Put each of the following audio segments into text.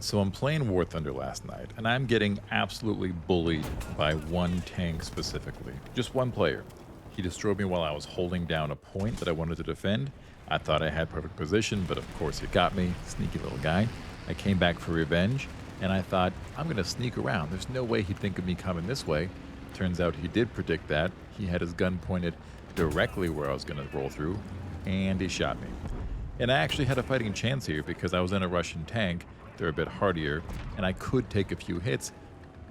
So I'm playing War Thunder last night, and I'm getting absolutely bullied by one tank specifically. Just one player. He destroyed me while I was holding down a point that I wanted to defend. I thought I had perfect position, but of course he got me. Sneaky little guy. I came back for revenge, and I thought, I'm going to sneak around. There's no way he'd think of me coming this way. Turns out he did predict that. He had his gun pointed directly where I was going to roll through, and he shot me. And I actually had a fighting chance here because I was in a Russian tank. They're a bit hardier, and I could take a few hits,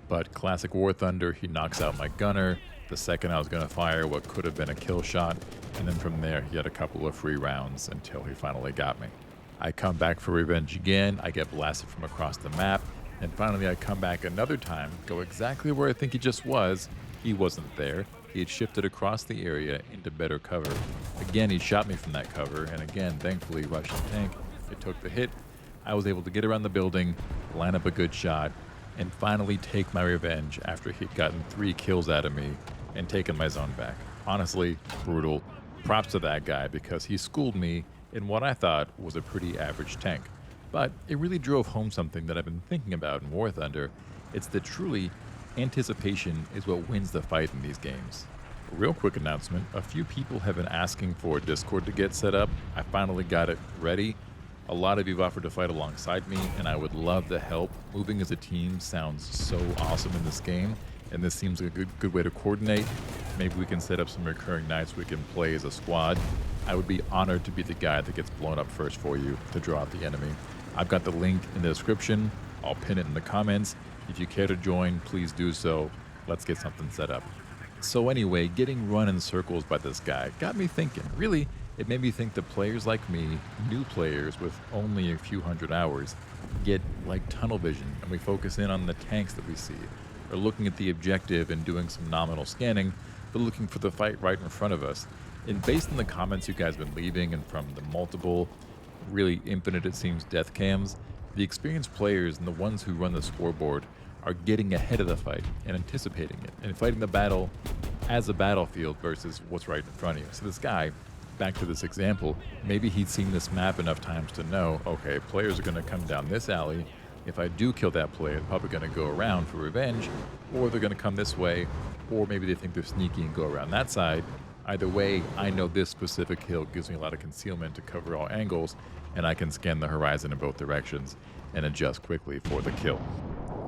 but classic War Thunder, he knocks out my gunner. The second I was going to fire what could have been a kill shot, and then from there he had a couple of free rounds until he finally got me. I come back for revenge again, I get blasted from across the map, and finally I come back another time, go exactly where I think he just was. He wasn't there. He had shifted across the area into better cover. Again, he shot me from that cover, and again, thankfully, Russian tank, it took the hit. I was able to get around the building, line up a good shot, and finally take my revenge after he'd gotten 3 kills out of me and taken my zone back. Honestly, brutal. Props to that guy because he schooled me in what I thought was a pretty average tank. But it really drove home something that I've been thinking about in War Thunder. It's that truly, anticipation is what wins the fight in these games. A real quick announcement, a few people have been asking for Discord to get set up. I finally got it ready. A lot of you have offered to fight alongside me, and I would love the help. Moving as a team sounds so awesome in this game, and this seems like a good way to coordinate. Maybe we can set up some recurring nights we can play as a squad. I would be honored to be the guy that gets blown up first for you to draw out the enemy. I've got the link in the description. I'll pin it in the comments. If you care to join, please do so. Let's get something set up. So anyway, getting run in circles by this guy got me thinking. Really, it made me think that players like me, new players with only a few hundred hours, get like tunnel vision and we focus in on the tanks that we see, or looking at the objective and doing some nominal scanning, but looking for the fight right in front of us. And based on the comments you guys have been leaving and from the multiple, really infinite it seems, death cams, the experienced players and the ones who run the scoreboard are getting ahead of the fight and anticipating it and fighting the battle as a battlefield versus what's right in front of you. So this guy, back to this example, maybe he'd seen this map enough times to know, okay, players are going to come down this alley. If I do kill that player, they're probably going to go around for revenge, or they're going to come this way, or maybe they think they're sneaky and go around that side. Either way, I know this specific hill gives me a lot of concealment to cover all angles, and I can scan the horizon in both directions and adjust quickly for the kill.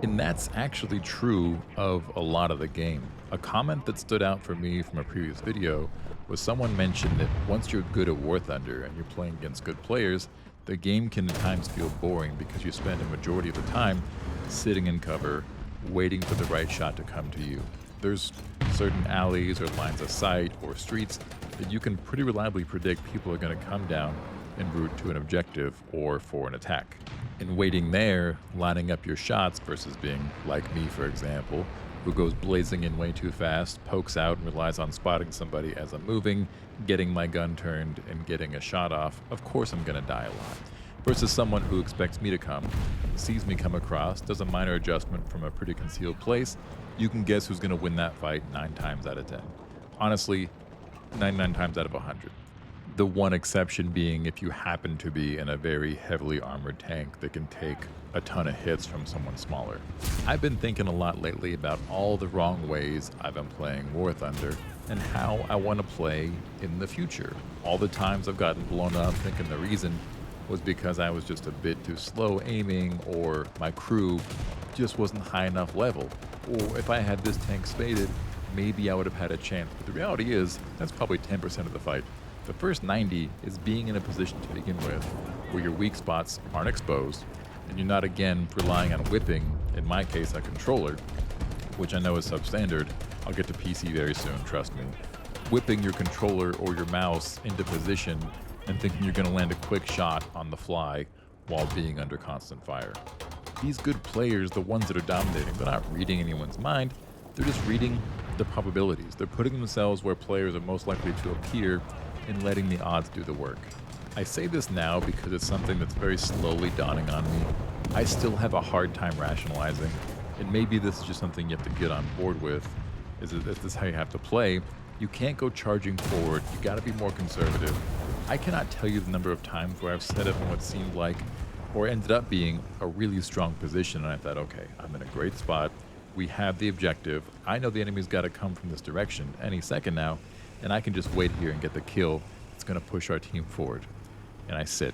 And that's actually true of a lot of the game. A comment that stood out for me from a previous video was someone mentioned that once you're good at War Thunder and you're playing against good players, the game can at times feel boring because you spend a majority of the time sitting in cover, waiting for the right shot to come to you. There's certain alleys or lines of sight or streets that you can pretty reliably predict people are going to come down en route to an objective or for an attack. And waiting there, lining up your shots versus being like me, for example, who goes blazing in way too fast, pokes out and relies on spotting somebody as I'm moving, getting my gun turned and getting a shot off, of course I'm going to die a lot. Versus someone who expects me to come, sees me come across, does a minor adjustment from a pretty concealed place, you can guess who's going to win that fight 9 times out of 10. Honestly, 99 times out of 100. The one exception being if you happen to be in a very heavily armored tank that can take a ton of hits from someone smaller. I've been thinking a lot lately about all the wrong ways I've been playing War Thunder and how I want to play in the future. All the times I've gotten blown up thinking the reason was because I was just a bit too slow aiming or my crew just wasn't high enough level. Or if I had this tank spaded, maybe I would have had a chance. But the reality is, that's probably 10% of the fight. The first 90 is being in a position to begin with where your weak spots aren't exposed and you're not again relying on whipping, in my case a controller, which I know is substandard. I'll get to PC very soon, trust me. Whipping your controller or your mouse into position and thinking you're going to land a quick shot on the fly while being under constant fire. These good players, the ones that are dominating, they're not reading anyone's mind, they're just reading the probabilities. They're putting themselves where players are most likely to appear and letting the odds do the work. I say this now because it's something that's very slowly dawning on me. I still have a hard time rationalizing, and maybe this is just something you have to get on board with, is that this is how you have to play. You can't go charging forward, you gotta be more conservative. I cannot tell you the number of times where I've set up in what seemed like or ended up being a really strong position. And I thought, okay, I'm in a great spot. We have the objective. I know the enemy's got to come from this direction any second now, and I can just wait here and get the kill. It's going to push our team forward. And I sit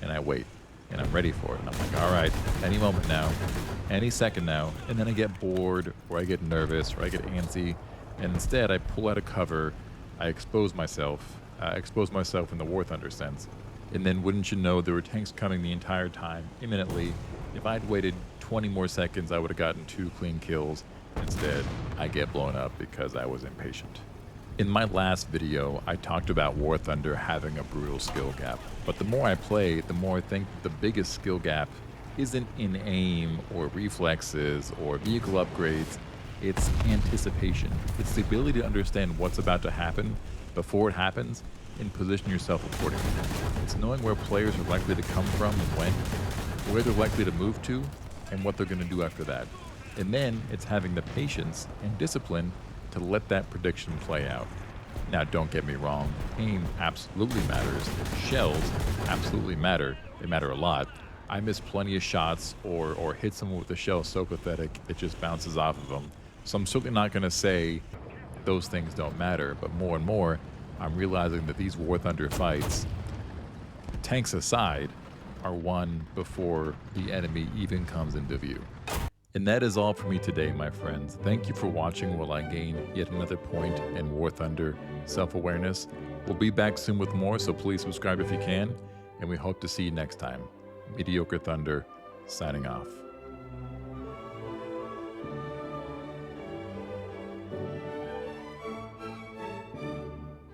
and I wait and I'm ready for it. And I'm like, all right, any moment now, any second now. And then I get bored or I get nervous or I get antsy. And instead I pull out of cover. I expose myself in the War Thunder sense. And then wouldn't you know, there were tanks coming the entire time, imminently. If I'd waited 20 more seconds, I would have gotten 2 clean kills. Instead, I get blown up because I was impatient. In my last video, I talked about War Thunder having a brutal skill gap. But the more I play, the more I think the biggest skill gap isn't in aim or reflexes or vehicle upgrades. It's anticipation. It's the ability to understand what's about to happen before it happens and position yourself accordingly. It's knowing where players are likely to come from and when, where they're likely to move to, and what they're going to do after that. And then it's having the patience and discipline to let that prediction play out. Now, don't get me wrong, aim absolutely matters. Shells absolutely matter. They matter a lot. I miss plenty of shots or hit someone with a shell so pathetic it just bounces off of them. So I'm certainly not going to say those things don't matter, but more and more, I'm realizing that these War Thunder fights, tanks aside, are won before the enemy even comes into view. And that is all for me today, my friends. Thank you for watching while I gain yet another point in War Thunder self-awareness. We'll be back soon with more, so please subscribe if you can, and we hope to see you next time. Mediocre Thunder, signing off.